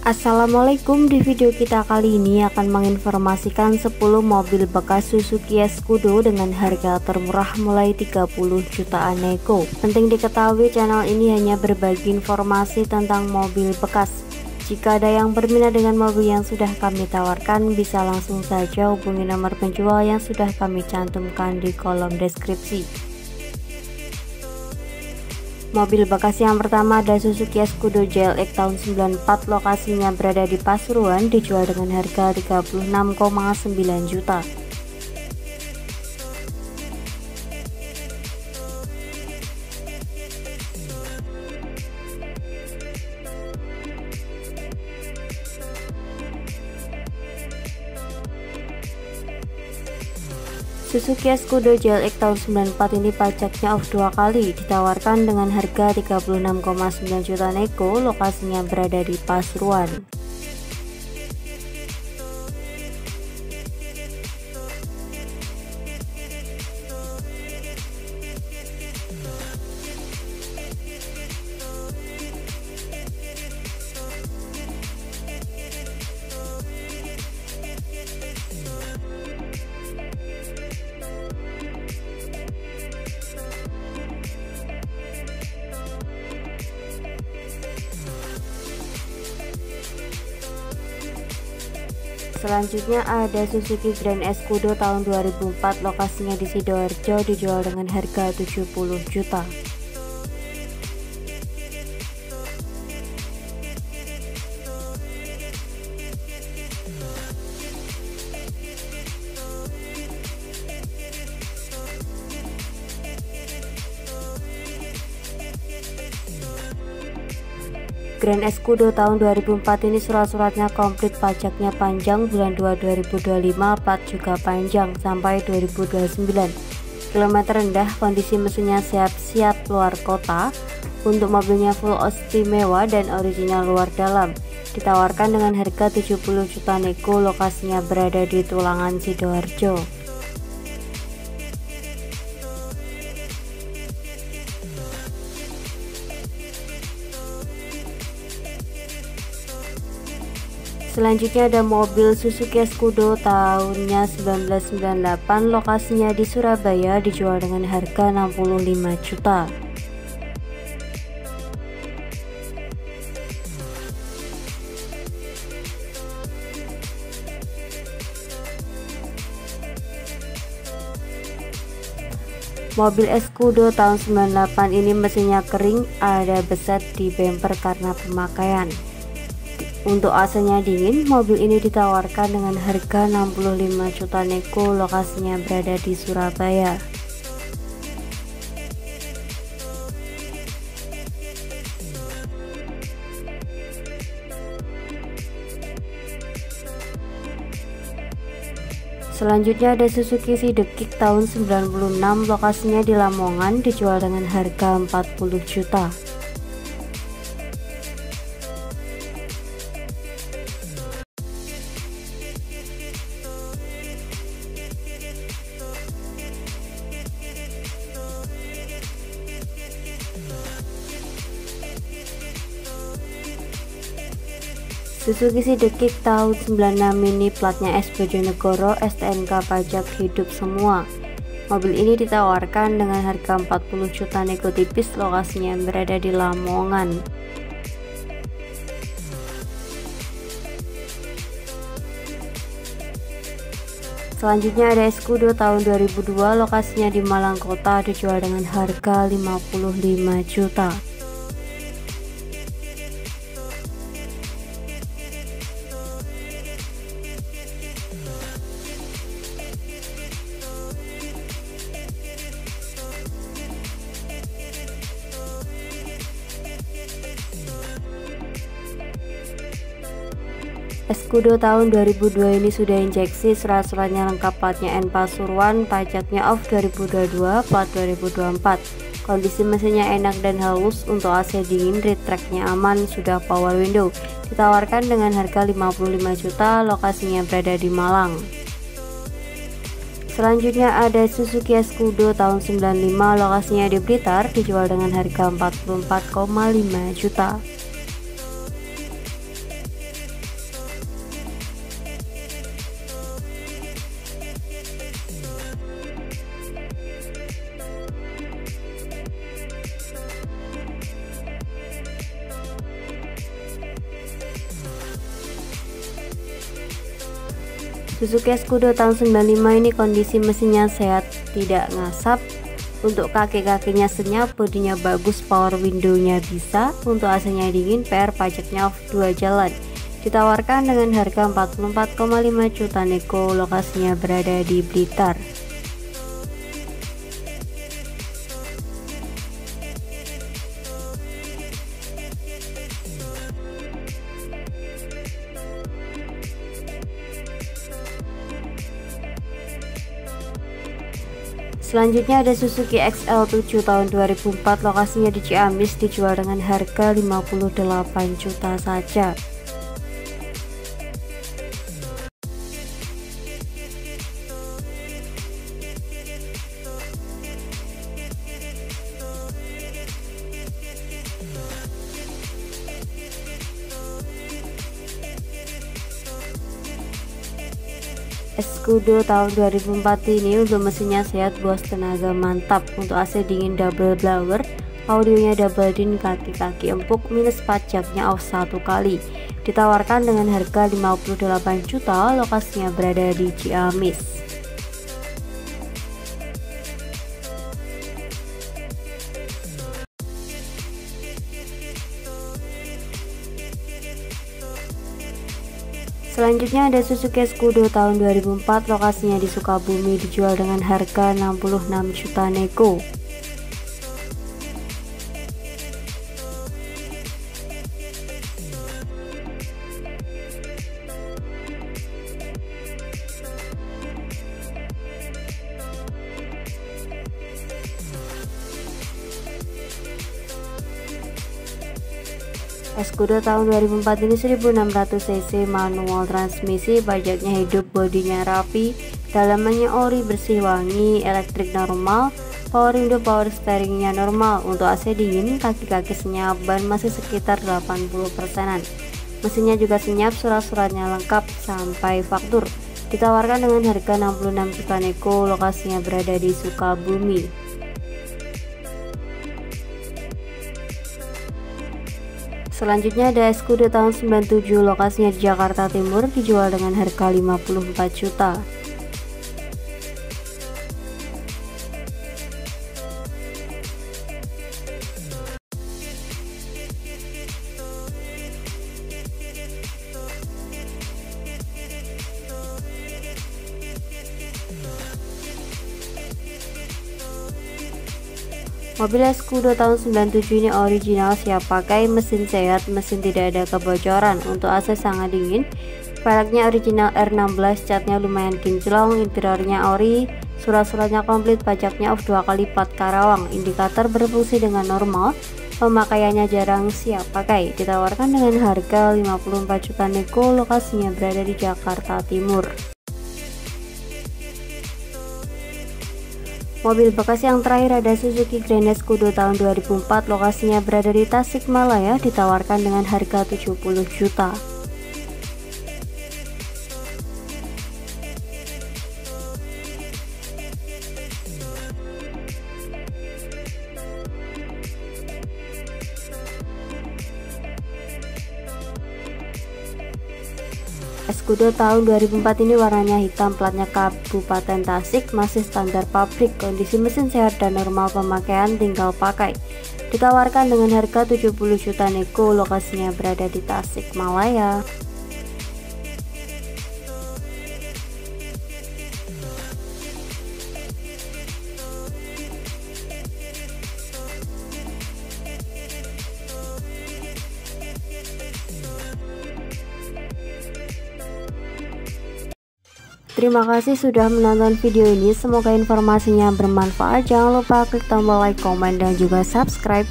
Assalamualaikum, di video kita kali ini akan menginformasikan 10 mobil bekas Suzuki Scudo dengan harga termurah mulai 30 jutaan nego. Penting diketahui channel ini hanya berbagi informasi tentang mobil bekas. Jika ada yang berminat dengan mobil yang sudah kami tawarkan, bisa langsung saja hubungi nomor penjual yang sudah kami cantumkan di kolom deskripsi. Mobil bekas yang pertama ada Suzuki Scudo JLX tahun 94, lokasinya berada di Pasuruan, dijual dengan harga 36,9 juta. Suzuki Scudo JLX tahun 94 ini pajaknya off 2 kali, ditawarkan dengan harga 36,9 juta nego, lokasinya berada di Pasuruan. Selanjutnya ada Suzuki Grand Scudo tahun 2004, lokasinya di Sidoarjo, dijual dengan harga 70 juta. Grand Scudo tahun 2004 ini surat-suratnya komplit, pajaknya panjang, bulan 2 2025, plat juga panjang sampai 2029. Kilometer rendah, kondisi mesinnya siap luar kota. Untuk mobilnya full istimewa dan original luar dalam, ditawarkan dengan harga 70 juta nego, lokasinya berada di Tulangan, Sidoarjo. Selanjutnya ada mobil Suzuki Scudo tahunnya 1998, lokasinya di Surabaya, dijual dengan harga 65 juta. Mobil Scudo tahun 98 ini mesinnya kering, ada beset di bumper karena pemakaian. Untuk AC-nya dingin, mobil ini ditawarkan dengan harga 65 juta nego, lokasinya berada di Surabaya. Selanjutnya ada Suzuki Sidekick tahun 96, lokasinya di Lamongan, dijual dengan harga 40 juta. Suzuki Sidekick tahun 96 ini platnya S Bojonegoro, STNK pajak hidup semua. Mobil ini ditawarkan dengan harga 40 juta nego tipis, lokasinya berada di Lamongan. Selanjutnya ada Scudo tahun 2002, lokasinya di Malang Kota, dijual dengan harga 55 juta. Scudo tahun 2002 ini sudah injeksi, surat-suratnya lengkap, platnya N Pasuruan, pajaknya off 2022, plat 2024. Kondisi mesinnya enak dan halus, untuk AC dingin, retracknya aman, sudah power window. Ditawarkan dengan harga 55 juta, lokasinya berada di Malang. Selanjutnya ada Suzuki Scudo tahun 95, lokasinya di Blitar, dijual dengan harga 44,5 juta. Suzuki Scudo tahun 95 ini kondisi mesinnya sehat, tidak ngasap. Untuk kaki-kakinya senyap, bodinya bagus, power window-nya bisa. Untuk AC-nya dingin, PR pajaknya off 2 jalan. Ditawarkan dengan harga 44,5 juta nego, lokasinya berada di Blitar. Selanjutnya ada Suzuki XL7 tahun 2004, lokasinya di Ciamis, dijual dengan harga 58 juta saja. Scudo tahun 2004 ini untuk mesinnya sehat, bos, tenaga mantap. Untuk AC dingin double blower, audionya double din, kaki-kaki empuk, minus pajaknya off 1 kali. Ditawarkan dengan harga 58 juta, lokasinya berada di Ciamis. Selanjutnya ada Suzuki Scudo tahun 2004, lokasinya di Sukabumi, dijual dengan harga 66 juta nego. Scudo tahun 2004 ini 1600 cc, manual transmisi, pajaknya hidup, bodinya rapi, dalamannya ori, bersih, wangi, elektrik normal, power window, power steeringnya normal. Untuk AC dingin, kaki-kaki senyap, ban masih sekitar 80%-an. Mesinnya juga senyap, surat-suratnya lengkap sampai faktur. Ditawarkan dengan harga 66 juta nego, lokasinya berada di Sukabumi. Selanjutnya ada Scudo tahun 97, lokasinya di Jakarta Timur, dijual dengan harga 54 juta. Mobil Scudo tahun 97 ini original, siap pakai, mesin sehat, mesin tidak ada kebocoran. Untuk AC sangat dingin, velgnya original R16, catnya lumayan kinclong, interiornya ori, surat-suratnya komplit, pajaknya off 2 kali plat Karawang, indikator berfungsi dengan normal, pemakaiannya jarang, siap pakai. Ditawarkan dengan harga 54 juta nego, lokasinya berada di Jakarta Timur. Mobil bekas yang terakhir ada Suzuki Grand Scudo tahun 2004, lokasinya berada di Tasikmalaya, ditawarkan dengan harga 70 juta. Scudo tahun 2004 ini warnanya hitam, platnya Kabupaten Tasik, masih standar pabrik, kondisi mesin sehat dan normal, pemakaian tinggal pakai. Ditawarkan dengan harga 70 juta nego, lokasinya berada di Tasikmalaya. Terima kasih sudah menonton video ini, semoga informasinya bermanfaat. Jangan lupa klik tombol like, komen, dan juga subscribe.